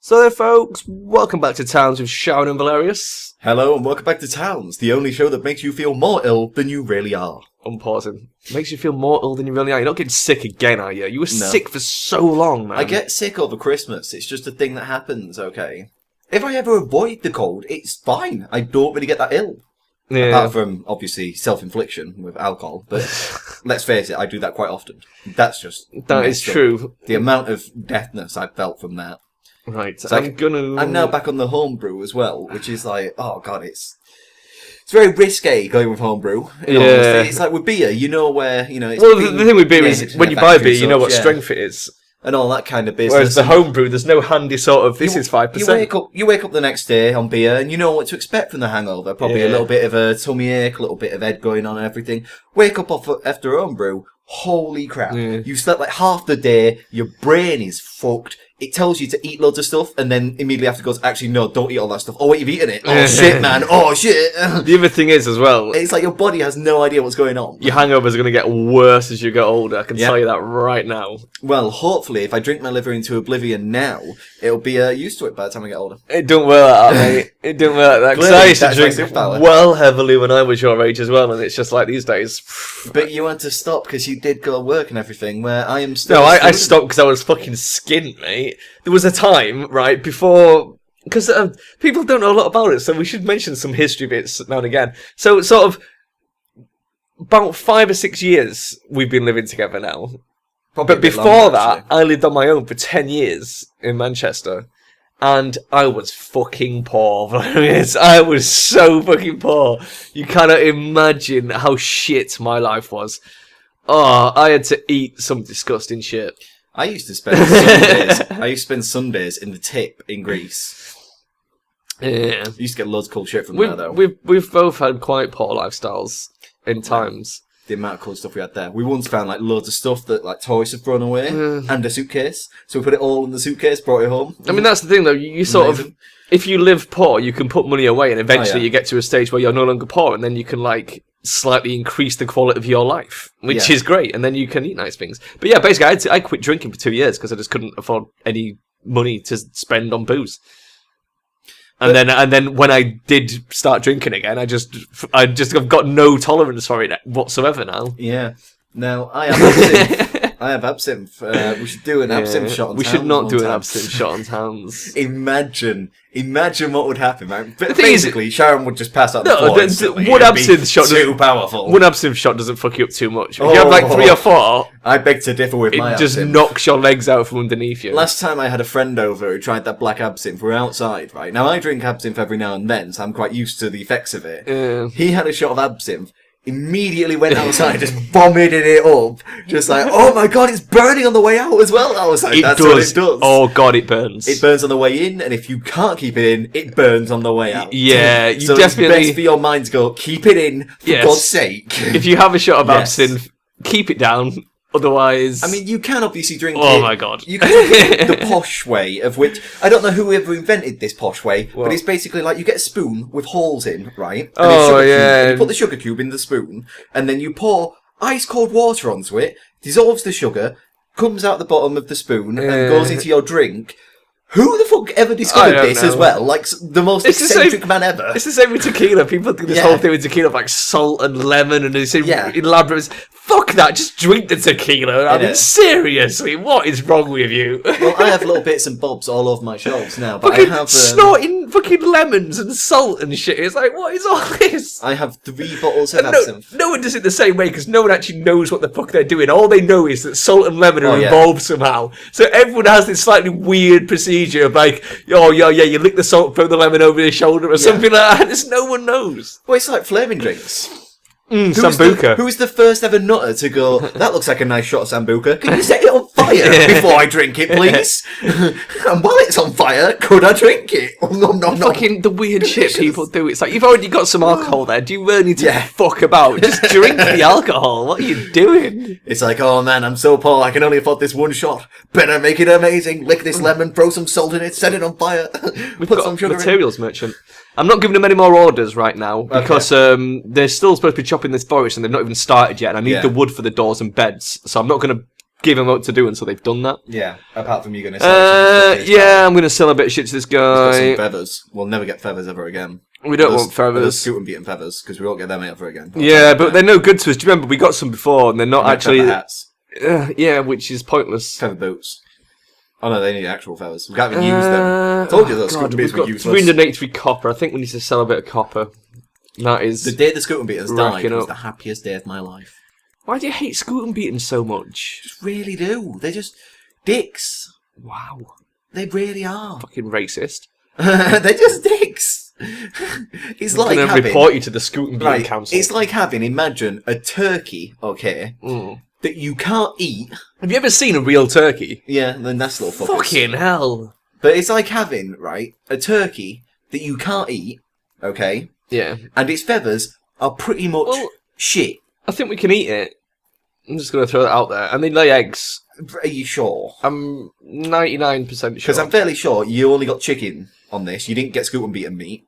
So there, folks, welcome back to Towns with Charon and Velerious. Hello and welcome back to Towns, the only show that makes you feel more ill than you really are. I'm pausing. Makes you feel more ill than you really are. You're not getting sick again, are you? You were sick for so long, man. I get sick over Christmas. It's just a thing that happens, okay? If I ever avoid the cold, it's fine. I don't really get that ill. Yeah. Apart from, obviously, self-infliction with alcohol. But let's face it, I do that quite often. That's just... That is true. The amount of deafness I've felt from that. Right, so I'm now back on the homebrew as well, which is like, oh god, it's very risque going with homebrew. Yeah. It's like with beer, you know where, you know... It's the thing with beer is, when you buy beer, you know what strength it is. And all that kind of business. Whereas the homebrew, there's no handy sort of, this is 5%. You wake up the next day on beer, and you know what to expect from the hangover. Probably a little bit of a tummy ache, a little bit of head going on and everything. Wake up after homebrew, holy crap. Yeah. You slept like half the day, your brain is fucked. It tells you to eat loads of stuff, and then immediately after goes, actually, no, don't eat all that stuff. Oh, wait, you've eaten it. Oh, shit, man. Oh, shit. The other thing is, as well... It's like your body has no idea what's going on. Your hangovers are going to get worse as you get older. I can tell you that right now. Well, hopefully, if I drink my liver into oblivion now, it'll be used to it by the time I get older. It don't work like that, mate. It don't work like that. Because I used to drink well heavily when I was your age as well, and it's just like these days. But you had to stop because you did go to work and everything, where I am still... No, I stopped because I was fucking skint, mate. There was a time, right, before... Because people don't know a lot about it, so we should mention some history bits now and again. So, sort of, about 5 or 6 years we've been living together now. Probably but before that, I lived on my own for 10 years in Manchester. And I was fucking poor. I was so fucking poor. You cannot imagine how shit my life was. Oh, I had to eat some disgusting shit. I used to spend Sundays in the tip in Greece. Yeah. I used to get loads of cool shit from there, though. We've both had quite poor lifestyles in times. The amount of cool stuff we had there. We once found like loads of stuff that like toys had thrown away and a suitcase. So we put it all in the suitcase, brought it home. I mean, that's the thing, though. You sort of, if you live poor, you can put money away, and eventually you get to a stage where you're no longer poor, and then you can like slightly increase the quality of your life, which is great, and then you can eat nice things. But yeah, basically, I quit drinking for 2 years because I just couldn't afford any money to spend on booze. And then when I did start drinking again, I've got no tolerance for it whatsoever now. Yeah. Now I have absinthe. I have absinthe. We should do an absinthe shot on Towns. We should not do an absinthe shot on Towns. Imagine what would happen, man. But basically, Sharon would just pass out the floor. One absinthe shot too powerful. One absinthe shot doesn't fuck you up too much. If you have like 3 or 4, I beg to differ with my absinthe. It just knocks your legs out from underneath you. Last time I had a friend over who tried that black absinthe. We're outside, right? Now I drink absinthe every now and then, so I'm quite used to the effects of it. Yeah. He had a shot of absinthe. Immediately went outside, just vomited it up. Just like, oh my god, it's burning on the way out as well. I was like, that's what it does. Oh god, it burns. It burns on the way in, and if you can't keep it in, it burns on the way out. Yeah, you so definitely... it's best for your mind to go, keep it in, for God's sake. If you have a shot of absinthe, keep it down. Otherwise... I mean, you can obviously drink it. Oh my god. You can drink the posh way, of which... I don't know who ever invented this posh way, but it's basically like you get a spoon with holes in, right? And you put the sugar cube in the spoon, and then you pour ice cold water onto it, dissolves the sugar, comes out the bottom of the spoon, and goes into your drink. Who the fuck ever discovered this as well? Like, the most eccentric man ever. It's the same with tequila. People do this whole thing with tequila, like salt and lemon, and it's elaborate... Fuck that, just drink the tequila. I mean, seriously, what is wrong with you? Well, I have little bits and bobs all over my shelves now, but fucking I have... snorting fucking lemons and salt and shit. It's like, what is all this? I have 3 bottles of absinthe. No one does it the same way, because no one actually knows what the fuck they're doing. All they know is that salt and lemon are involved somehow. So everyone has this slightly weird procedure of like, oh, yeah, you lick the salt, throw the lemon over your shoulder, or something like that. Just no one knows. Well, it's like flaming drinks. Sambuca. Who's the first ever nutter to go, that looks like a nice shot of Sambuca. Can you set it on fire before I drink it, please? And while it's on fire, could I drink it? No. Fucking the weird shit people do. It's like, you've already got some alcohol there. Do you really need to fuck about? Just drink the alcohol. What are you doing? It's like, oh man, I'm so poor. I can only afford this one shot. Better make it amazing. Lick this lemon, throw some salt in it, set it on fire. We've got some sugar materials merchant. I'm not giving them any more orders right now because they're still supposed to be chopping this forest and they've not even started yet. And I need the wood for the doors and beds, so I'm not going to give them up to do until they've done that. Yeah, apart from you going to sell I'm going to sell a bit of shit to this guy. He's got some feathers. We'll never get feathers ever again. We don't want feathers. Scooting beating feathers, because we won't get them ever again. Yeah, but they're no good to us. Do you remember, we got some before, and they're not actually... Feather hats. Yeah, which is pointless. Feather boots. Oh no, they need actual feathers. We can't even use them. I told you those scooting beaters were useless. 383 copper. I think we need to sell a bit of copper. That is... The day the scooting beaters died was the happiest day of my life. Why do you hate scooting beatings so much? Just really do. They're just dicks. Wow. They really are. Fucking racist. They're just dicks. It's like having... I'm going to report you to the scooting beating council. It's like having, imagine, a turkey, okay, that you can't eat. Have you ever seen a real turkey? Yeah, the nasty little fuckers. Fucking hell. But it's like having, right, a turkey that you can't eat, okay? Yeah. And its feathers are pretty much shit. I think we can eat it. I'm just going to throw that out there. And they lay eggs. Are you sure? I'm 99% sure. Because I'm fairly sure you only got chicken on this. You didn't get scooting beaten meat.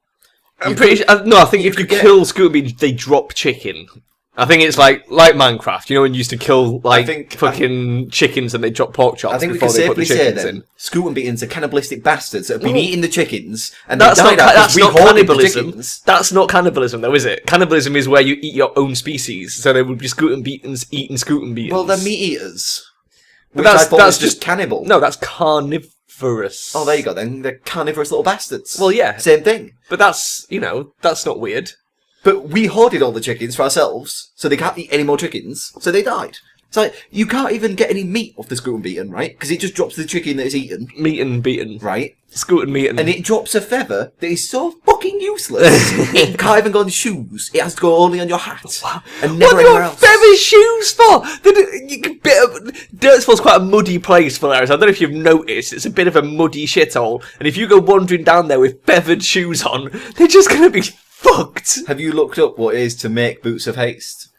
I'm pretty sure... No, I think if you kill scooting beatings, they drop chicken. I think it's like Minecraft, you know, when you used to kill fucking chickens and they drop pork chops. I think we can safely say then, scooting beatings are cannibalistic bastards that have been eating the chickons and that's they died out that's because we not hoarded cannibalism. the chickens. That's not cannibalism, though, is it? Cannibalism is where you eat your own species. So there would be scooting beatings eating scooting beatings. Well, they're meat eaters. But that's just cannibal. No, that's carnivorous. Oh, there you go then. They're carnivorous little bastards. Well, yeah. Same thing. But that's, that's not weird. But we hoarded all the chickens for ourselves, so they can't eat any more chickens, so they died. It's like, you can't even get any meat off the scooting beaten, right? Because it just drops the chicken that is eaten. Meat and beaten. Right? Scooting meat and... And it drops a feather that is so fucking useless. It can't even go on shoes. It has to go only on your hat. And never anywhere else. What do you want feather shoes for? Derpsville's quite a muddy place for that. I don't know if you've noticed. It's a bit of a muddy shithole. And if you go wandering down there with feathered shoes on, they're just going to be fucked. Have you looked up what it is to make boots of haste?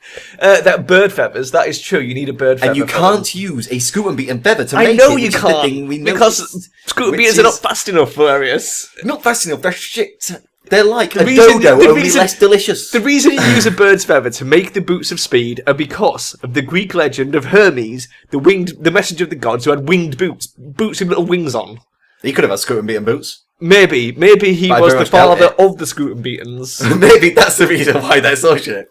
That bird feathers, that is true. You need a bird feather. And you can't use a scooting beaten feather to make it. I know you can't. Because scooting beaters are not fast enough, Velerious. Not fast enough, they're shit. They're like a dodo, only less delicious. The reason you use a bird's feather to make the boots of speed are because of the Greek legend of Hermes, the messenger of the gods, who had winged boots with little wings on. He could have had scooting beaten boots. Maybe he was the father of the scooting beatens. Maybe that's the reason why they're so shit.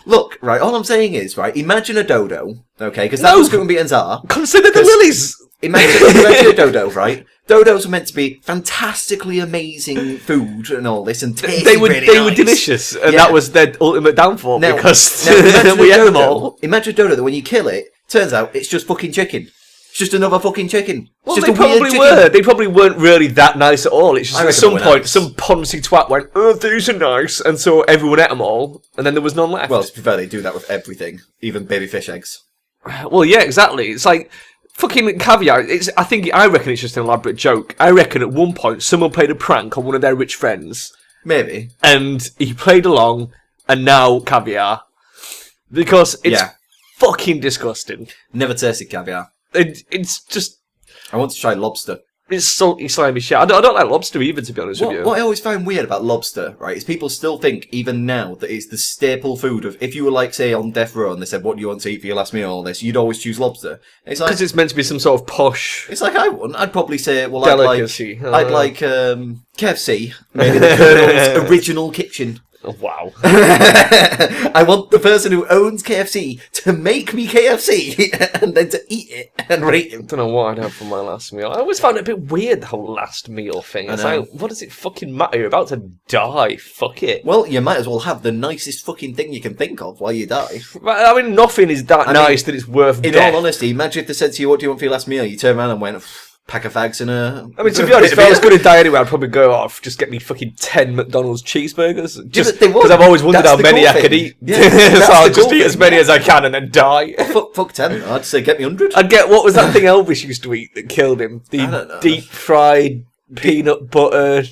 Look, right, all I'm saying is, right, imagine a dodo, okay, because that's what scooting beatens are. Consider the lilies! Imagine a dodo, right? Dodos are meant to be fantastically amazing food and all this, and tasty, they were delicious, and that was their ultimate downfall, because we ate them all. Imagine a dodo that when you kill it, turns out it's just fucking chicken. It's just another fucking chicken. Well, they probably were. They probably weren't really that nice at all. It's just at some point, some poncy twat went, "Oh, these are nice," and so everyone ate them all, and then there was none left. Well, to be fair, they do that with everything, even baby fish eggs. Well, yeah, exactly. It's like fucking caviar. I reckon it's just an elaborate joke. I reckon at one point someone played a prank on one of their rich friends. Maybe. And he played along, and now caviar, because it's fucking disgusting. Never tasted caviar. It's just... I want to try lobster. It's salty, slimy shit. I don't like lobster either, to be honest with you. What I always find weird about lobster, right, is people still think, even now, that it's the staple food of... If you were, like, say, on death row and they said, what do you want to eat for your last meal, all this, you'd always choose lobster. It's like... Because it's meant to be some sort of posh... It's like I wouldn't. I'd probably say, well, delicacy. I'd like KFC, maybe the Colonel's original kitchen. Oh, wow. I want the person who owns KFC to make me KFC and then to eat it and rate him. I don't know what I'd have for my last meal. I always found it a bit weird, the whole last meal thing. It's like, what does it fucking matter? You're about to die. Fuck it. Well, you might as well have the nicest fucking thing you can think of while you die. I mean, nothing is that nice that it's worth death. In all honesty, imagine if they said to you, what do you want for your last meal? You turn around and went... pack of fags and a... I mean, to be honest, if I was going to die anyway, I'd probably go off, just get me fucking 10 McDonald's cheeseburgers. Just because I've always wondered how many I could eat. Yeah, so I'll just eat as many as I can and then die. Fuck 10. I'd say get me 100. I'd get, what was that thing Elvis used to eat that killed him? The deep-fried, peanut-buttered...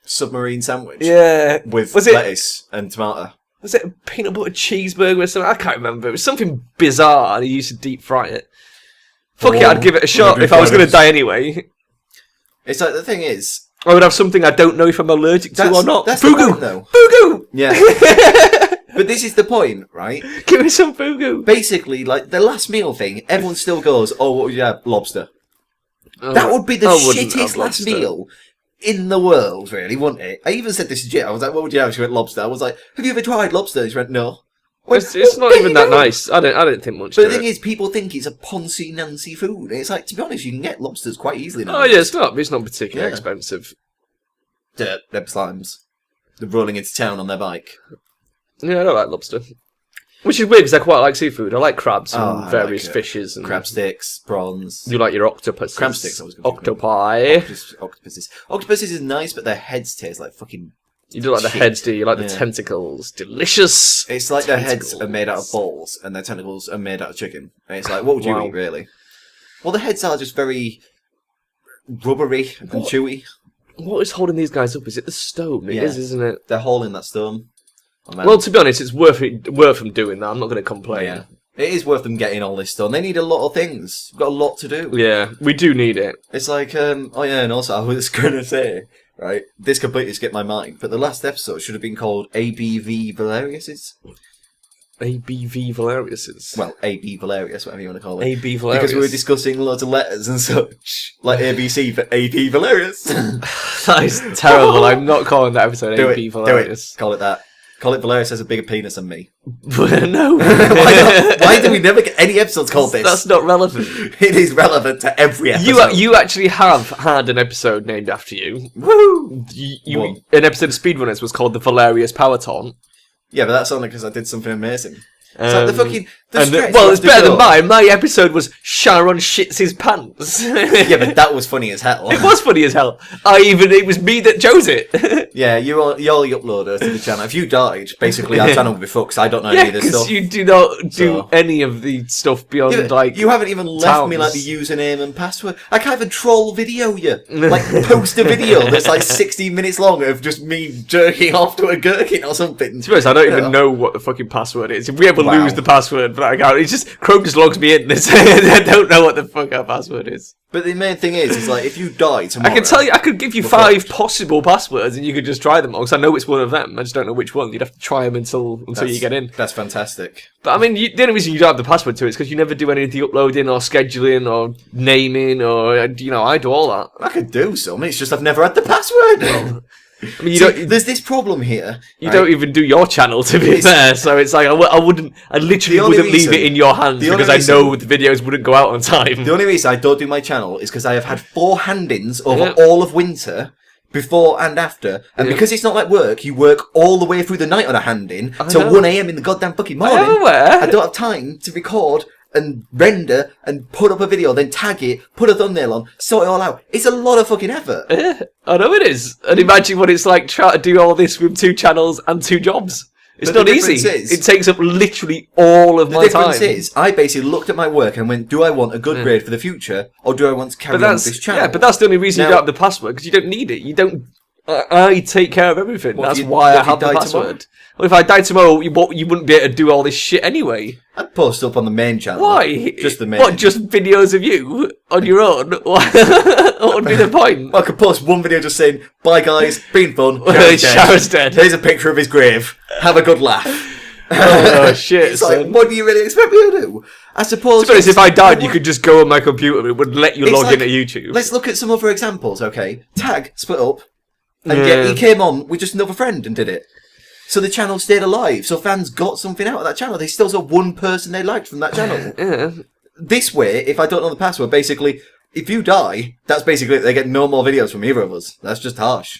submarine sandwich? Yeah. With lettuce and tomato. Was it a peanut butter cheeseburger or something? I can't remember. It was something bizarre and he used to deep-fry it. Fuck it, I'd give it a shot if I was going to die anyway. It's like, the thing is... I would have something I don't know if I'm allergic to or not. That's Fugu! Though. Fugu! Yeah. But this is the point, right? Give me some fugu. Basically, like, the last meal thing, everyone still goes, oh, what would you have? Lobster. That would be the shittest last meal in the world, really, wouldn't it? I even said this to Jit. I was like, what would you have? She went, lobster. I was like, have you ever tried lobster? She went, no. It's not even that nice. I don't think much. But the thing is, people think it's a Poncy Nancy food. It's like, to be honest, you can get lobsters quite easily now. Oh yeah, it's not particularly expensive. They're slimes. They're rolling into town on their bike. Yeah, I don't like lobster. Which is weird because I quite like seafood. I like crabs and various fishes. And crab sticks, prawns. You like your octopuses. Crab sticks, I was going to Octopi. Octopuses. Octopuses is nice, but their heads taste like fucking... You do like the heads, do you? You like the tentacles. Delicious. It's like their heads are made out of balls and their tentacles are made out of chicken. And it's like, what would you eat, really? Well, the heads are just very rubbery and chewy. What is holding these guys up? Is it the stone? It is, isn't it? They're hauling that stone. Oh, well, to be honest, it's worth them doing that. I'm not going to complain. Yeah. It is worth them getting all this stone. They need a lot of things. We've got a lot to do. Yeah, we do need it. It's like, and also I was going to say, right, this completely skipped my mind, but the last episode should have been called ABV Velerious. ABV Velerious. Well, AB Velerious, whatever you want to call it. AB Velerious. Because we were discussing loads of letters and such, like ABC for AB Velerious. That is terrible. I'm not calling that episode AB Velerious. Call it that. Call it Velerious has a bigger penis than me. No. Why do we never get any episodes called this? That's not relevant. It is relevant to every episode. You actually have had an episode named after you. Woo! An episode of Speedrunners was called the Velerious Power Taunt. Yeah, but that's only because I did something amazing. It's like the fucking... it's better than mine. My episode was Charon shits his pants. Yeah, but that was funny as hell. It was funny as hell. It was me that chose it. Yeah, you're the uploader to the channel. If you died, basically our channel would be fucked, because I don't know any of this stuff. you do not do any of the stuff beyond, you haven't even left me, like, the username and password. I can't even troll video you. Like, post a video that's, like, 16 minutes long of just me jerking off to a gherkin or something. To be honest, I don't even know what the fucking password is. If we ever lose the password for that account, it's just Chrome just logs me in. I don't know what the fuck our password is. But the main thing is like, if you die tomorrow... I can tell you, I could give you 5 possible passwords and you could just try them all, because I know it's one of them. I just don't know which one. You'd have to try them until you get in. That's fantastic. But I mean, the only reason you don't have the password to it is because you never do any of the uploading or scheduling or naming or, I do all that. I could do some, it's just I've never had the password. I mean, there's this problem here. You don't even do your channel, to be fair, so it's like, I literally wouldn't leave it in your hands because I know the videos wouldn't go out on time. The only reason I don't do my channel is because I have had 4 hand-ins over all of winter, before and after, and because it's not like work, you work all the way through the night on a hand-in till 1 AM in the goddamn fucking morning. I don't have time to record and render and put up a video, then tag it, put a thumbnail on, sort it all out. It's a lot of fucking effort. Yeah, I know it is. And imagine what it's like trying to do all this with 2 channels and 2 jobs. It's not easy. It takes up literally all of my time. The difference is, I basically looked at my work and went, do I want a good grade for the future, or do I want to carry on with this channel? Yeah, but that's the only reason you don't have the password, because you don't need it. You don't... I take care of everything. That's why I have the password. Well, if I died tomorrow, you wouldn't be able to do all this shit anyway. I'd post up on the main channel. Why? Just the main. What, just videos of you on your own? What would be the point? I could post one video just saying, bye guys, been fun, Charon's dead. Here's a picture of his grave. Have a good laugh. Oh shit, it's like, what do you really expect me to do? I suppose... To be honest, if I died, you could just go on my computer and it would let you log into YouTube. Let's look at some other examples, okay? Tag split up. And yet he came on with just another friend and did it. So the channel stayed alive. So fans got something out of that channel. They still saw one person they liked from that channel. This way, if I don't know the password, basically, if you die, that's basically it. They get no more videos from either of us. That's just harsh.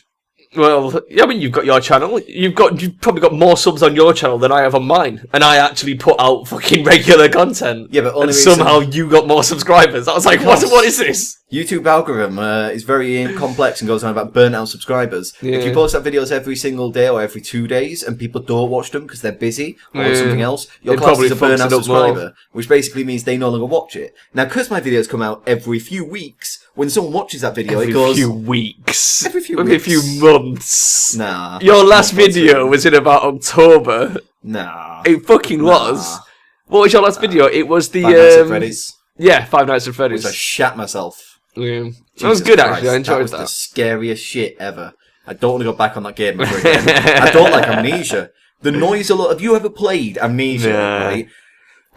Well, I mean, you've got your channel. You've probably got more subs on your channel than I have on mine, and I actually put out fucking regular content. Yeah, but somehow you got more subscribers. I was like, what is this? YouTube algorithm is very complex and goes on about burnt out subscribers. If you post out videos every single day or every 2 days and people don't watch them because they're busy or something else, your class is a burnt out subscriber, which basically means they no longer watch it. Now, because my videos come out every few weeks, when someone watches that video, it goes... Every few weeks. Every few weeks. Every few months. Nah. Your last video was in about October. Nah. It fucking was. What was your last video? It was the... Five Nights at Freddy's. Yeah, Five Nights at Freddy's. Which I shat myself. Yeah. That was good, actually. I enjoyed that. That was the scariest shit ever. I don't want to go back on that game ever again. I don't like Amnesia. The noise alone. Have you ever played Amnesia? Right.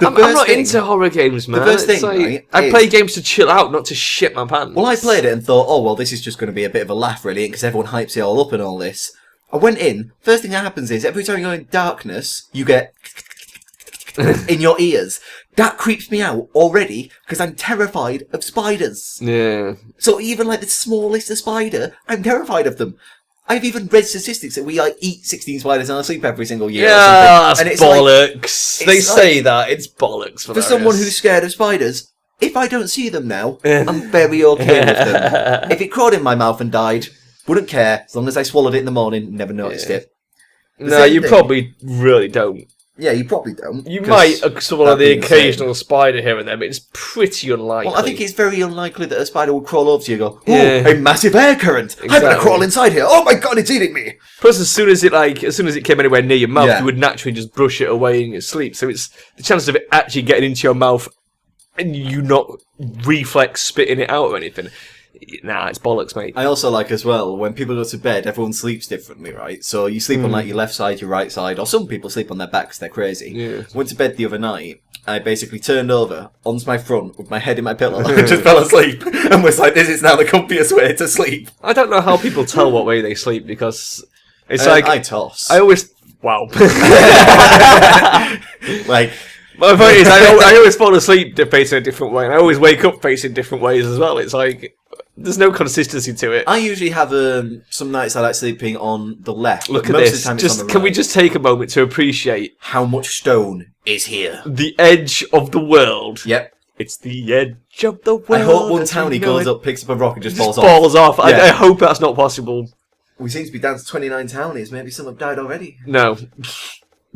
I'm not into horror games, man. The first thing, right, I play games to chill out, not to shit my pants. Well, I played it and thought, oh, well, this is just going to be a bit of a laugh, really, because everyone hypes it all up and all this. I went in, first thing that happens is, every time you go in darkness, you get in your ears. That creeps me out already, because I'm terrified of spiders. Yeah. So even, like, the smallest of spider, I'm terrified of them. I've even read statistics that we like eat 16 spiders in our sleep every single year. Yeah, that's bollocks. They say that. It's bollocks. For someone who's scared of spiders, if I don't see them now, I'm very okay with them. If it crawled in my mouth and died, wouldn't care. As long as I swallowed it in the morning, never noticed it. No, you probably really don't. Yeah, you probably don't. You might swallow the occasional spider here and there, but it's pretty unlikely. Well, I think it's very unlikely that a spider will crawl over to you and go, a massive air current! Exactly. I'm going to crawl inside here! Oh my god, it's eating me! Plus, as soon as it came anywhere near your mouth, you would naturally just brush it away in your sleep. So it's the chances of it actually getting into your mouth and you not reflex spitting it out or anything. Nah, it's bollocks, mate. I also like as well, when people go to bed, everyone sleeps differently, right? So you sleep on like your left side, your right side, or some people sleep on their backs, they're crazy. Yeah. I went to bed the other night, I basically turned over onto my front with my head in my pillow and just fell asleep and was like, this is now the comfiest way to sleep. I don't know how people tell what way they sleep because it's I toss. I always... Wow. Like... My point is, I always fall asleep facing a different way, and I always wake up facing different ways as well. It's like, there's no consistency to it. I usually have some nights I like sleeping on the left. Look at this. Can we just take a moment to appreciate how much stone is here? The edge of the world. Yep. It's the edge of the world. I hope one townie goes up, picks up a rock, and just falls off. Falls off. Yeah. I hope that's not possible. We seem to be down to 29 townies. Maybe some have died already. No.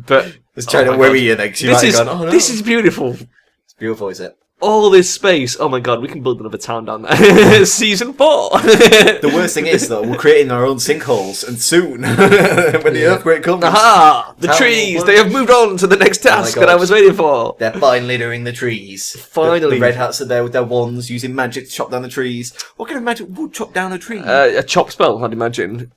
But it's trying to worry you next. This is beautiful. It's beautiful, is it? All this space. Oh my god, we can build another town down there. Season 4. The worst thing is, though, we're creating our own sinkholes, and soon, when the earthquake comes... Aha! The trees! They have moved on to the next task that I was waiting for. They're finally doing the trees. Finally. The red hats are there with their wands, using magic to chop down the trees. What kind of magic would chop down a tree? A chop spell, I'd imagine.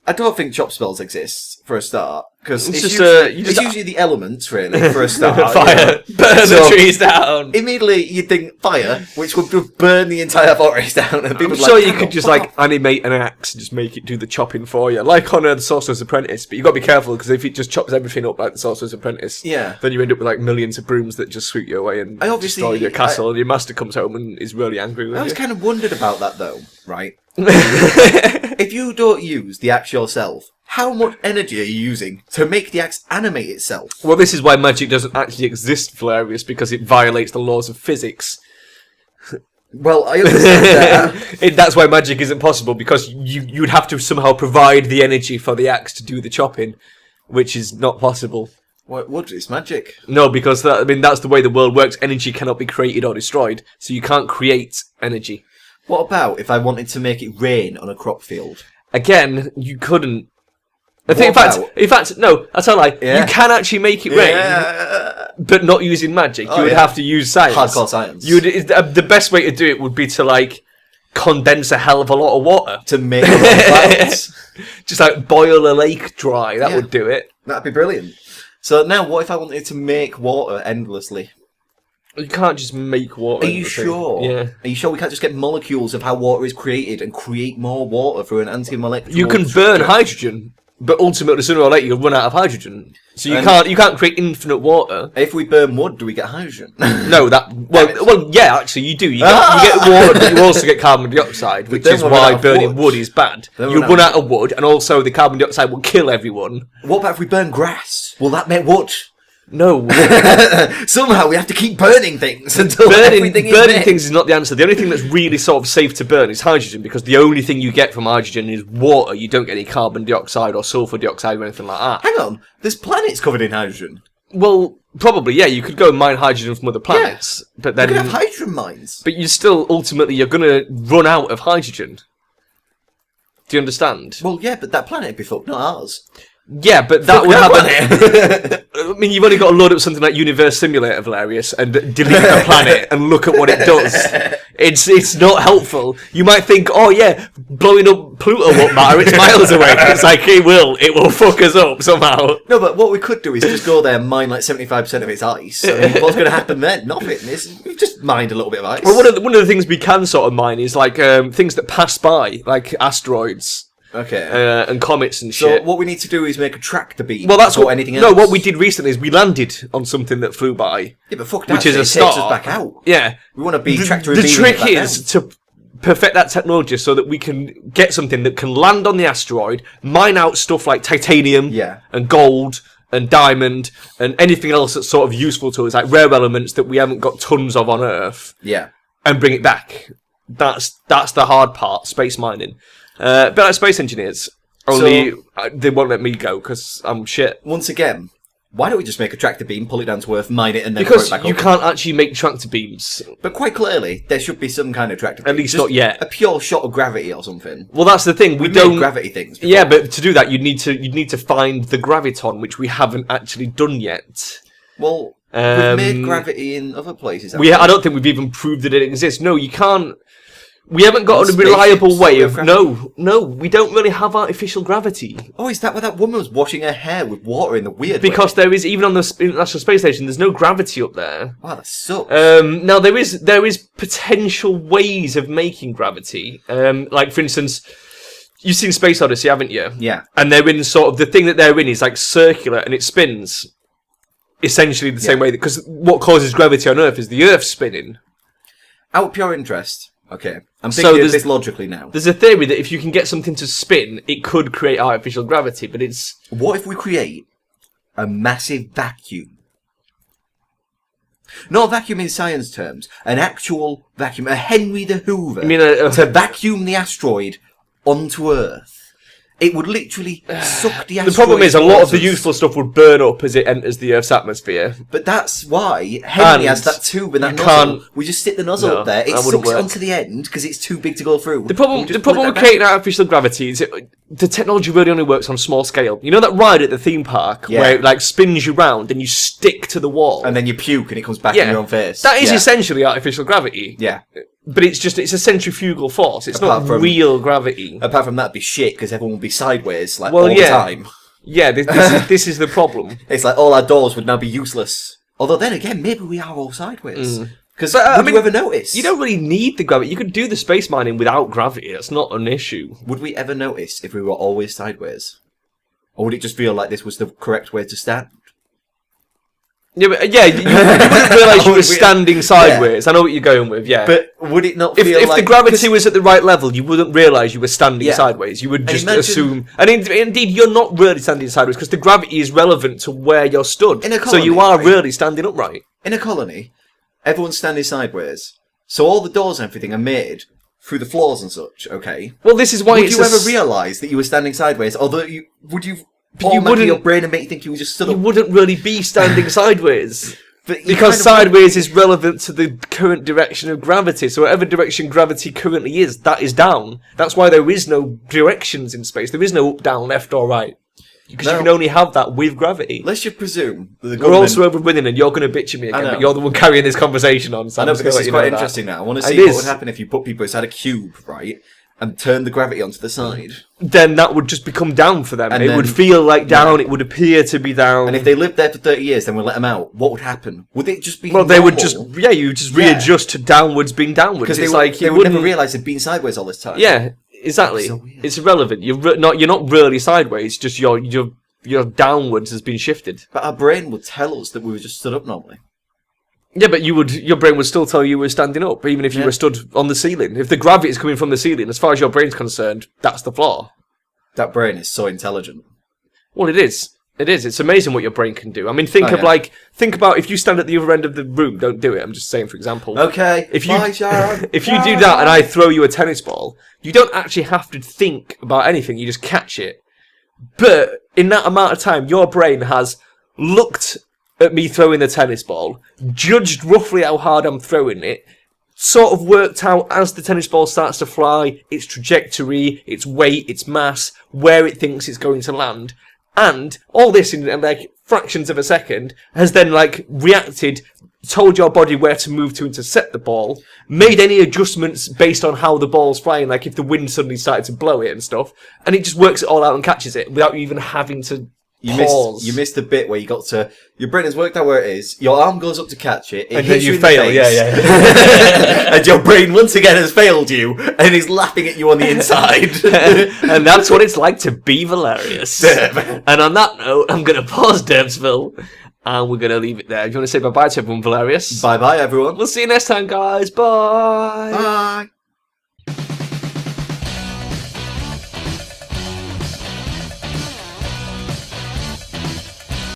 I don't think chop spells exist, for a start. Because it's usually the elements, really, for a start. Fire. Burn the trees down. Immediately, you'd think fire, which would burn the entire forest down. And I'm sure you could just, animate an axe and just make it do the chopping for you. Like on The Sorcerer's Apprentice. But you've got to be careful, because if it just chops everything up like The Sorcerer's Apprentice, then you end up with, millions of brooms that just sweep you away and destroy your castle, and your master comes home and is really angry with you. I was kind of wondered about that, though, right? If you don't use the axe yourself, how much energy are you using to make the axe animate itself? Well, this is why magic doesn't actually exist, Velerious, because it violates the laws of physics. Well, I understand that. That's why magic isn't possible, because you'd have to somehow provide the energy for the axe to do the chopping, which is not possible. What? It's magic. No, because that's the way the world works. Energy cannot be created or destroyed, so you can't create energy. What about if I wanted to make it rain on a crop field? Again, you couldn't. In fact, no, that's a lie. Yeah. You can actually make it rain, but not using magic. You would have to use science. Hardcore science. The best way to do it would be to condense a hell of a lot of water to make a lot of clouds. Just boil a lake dry. That would do it. That'd be brilliant. So now, what if I wanted to make water endlessly? You can't just make water. Are you sure? Yeah. Are you sure we can't just get molecules of how water is created and create more water through an anti-molecular? You can burn hydrogen, but ultimately, sooner or later, you'll run out of hydrogen. So you can't create infinite water. If we burn wood, do we get hydrogen? No, yeah, actually, you do. You get water, but you also get carbon dioxide, which is why burning wood is bad. You'll run out of wood, and also the carbon dioxide will kill everyone. What about if we burn grass? Will that make wood? No. Somehow we have to keep burning things until burning things is not the answer. The only thing that's really sort of safe to burn is hydrogen, because the only thing you get from hydrogen is water. You don't get any carbon dioxide or sulfur dioxide or anything like that. Hang on, there's planets covered in hydrogen. Well, probably, yeah. You could go and mine hydrogen from other planets, but then you could have hydrogen mines. But ultimately you're going to run out of hydrogen. Do you understand? Well, yeah, but that planet would be fucked, not ours. Yeah, but that would happen. I mean, you've only got to load up something like Universe Simulator, Velerious, and delete a planet and look at what it does. It's not helpful. You might think, oh yeah, blowing up Pluto won't matter. It's miles away. It's like it will fuck us up somehow. No, but what we could do is just go there and mine like 75% of its ice. I mean, what's going to happen then? Nothing. We've just mined a little bit of ice. Well, one of the things we can sort of mine is like things that pass by, like asteroids. Okay. And comets and shit. So what we need to do is make a tractor beam. Well, that's anything else. No, what we did recently is we landed on something that flew by. Yeah, but fuck that. Which is a start. start. Takes us back out. Yeah. We want to be tractor The beaming trick it back is down. to perfect that technology so that we can get something that can land on the asteroid, mine out stuff like titanium and gold and diamond and anything else that's sort of useful to us, like rare elements that we haven't got tons of on Earth. Yeah. And bring it back. That's the hard part, space mining. But like space engineers. Only they won't let me go because I'm shit. Once again, why don't we just make a tractor beam, pull it down to Earth, mine it, and then because throw it back you up? can't actually make tractor beams. But quite clearly, there should be some kind of tractor beam. At least just not yet. A pure shot of gravity or something. Well, that's the thing. We We've don't made gravity things. Before. Yeah, but to do that, you'd need to find the graviton, which we haven't actually done yet. Well, we've made gravity in other places. I don't think we've even proved that it exists. No, you can't. We haven't got a Spaceships reliable way of of... gravity? No, we don't really have artificial gravity. Oh, is that where that woman was washing her hair with water in the weird Because way? there is, even on the International Space Station, there's no gravity up there. Wow, that sucks. Now, there is potential ways of making gravity. Like, for instance, you've seen Space Odyssey, haven't you? Yeah. And they're in sort of... The thing that they're in is, like, circular, and it spins essentially the same way. Because what causes gravity on Earth is the Earth spinning. Out of pure interest... Okay, I'm thinking of this logically now. There's a theory that if you can get something to spin, it could create artificial gravity, but it's... What if we create a massive vacuum? Not a vacuum in science terms, an actual vacuum, a Henry the Hoover, to vacuum the asteroid onto Earth. It would literally suck the asteroid. The problem is a lot of the useful stuff would burn up as it enters the Earth's atmosphere. But that's why Henry has that tube and that nozzle. We just stick the nozzle up there. It sucks it onto the end because it's too big to go through. The problem with creating artificial gravity is the technology really only works on small scale. You know that ride at the theme park where it like spins you round and you stick to the wall, and then you puke and it comes back in your own face. That is essentially artificial gravity. Yeah. But it's a centrifugal force. It's not real gravity. Apart from that, it'd be shit because everyone would be sideways all the time. Yeah, this is the problem. It's like all our doors would now be useless. Although then again, maybe we are all sideways. Because would you ever notice? You don't really need the gravity. You could do the space mining without gravity. That's not an issue. Would we ever notice if we were always sideways? Or would it just feel like this was the correct way to stand? Yeah, but, you wouldn't realise you were standing sideways. I know what you're going with, But would it not feel if the gravity was at the right level, you wouldn't realise you were standing sideways. You would just assume... And indeed, you're not really standing sideways, because the gravity is relevant to where you're stood. In a colony, so you are really standing upright. In a colony, everyone's standing sideways. So all the doors and everything are made through the floors and such, okay? Well, this is why would you ever realise that you were standing sideways? Although, would you... But you wouldn't. Your brain and make you think you were just stood up. You wouldn't really be standing sideways, because sideways is relevant to the current direction of gravity. So whatever direction gravity currently is, that is down. That's why there is no directions in space. There is no up, down, left, or right, because you can only have that with gravity. Let's just presume that the government... We're also overwinning, and you're going to bitch at me again. But you're the one carrying this conversation on. So I know, but this is quite interesting now. I want to see what would happen if you put people inside a cube, right? And turn the gravity onto the side. Then that would just become down for them. And it would feel like down, it would appear to be down. And if they lived there for 30 years, then we'll let them out. What would happen? Would it just be Well, they would just, you would just readjust to downwards being downwards. Because they would never realise they'd been sideways all this time. Yeah, exactly. It's irrelevant. You're not really sideways, just your downwards has been shifted. But our brain would tell us that we were just stood up normally. Yeah, but your brain would still tell you were standing up, even if you were stood on the ceiling. If the gravity is coming from the ceiling, as far as your brain's concerned, that's the floor. That brain is so intelligent. Well, it is. It is. It's amazing what your brain can do. I mean, think about if you stand at the other end of the room. Don't do it. I'm just saying, for example. Okay. Sharon. If you do that and I throw you a tennis ball, you don't actually have to think about anything. You just catch it. But in that amount of time, your brain has looked at me throwing the tennis ball, judged roughly how hard I'm throwing it, sort of worked out as the tennis ball starts to fly, its trajectory, its weight, its mass, where it thinks it's going to land, and all this in like fractions of a second has then like reacted told your body where to move to intercept the ball, made any adjustments based on how the ball's flying, like if the wind suddenly started to blow it and stuff, and it just works it all out and catches it without you even having to pause. You missed the bit where you got to... Your brain has worked out where it is, your arm goes up to catch it, and then you fail, and your brain once again has failed you, and is laughing at you on the inside. And that's what it's like to be Velerious. And on that note, I'm going to pause Derpsville, and we're going to leave it there. If you want to say bye-bye to everyone, Velerious? Bye-bye, everyone. We'll see you next time, guys. Bye. Bye.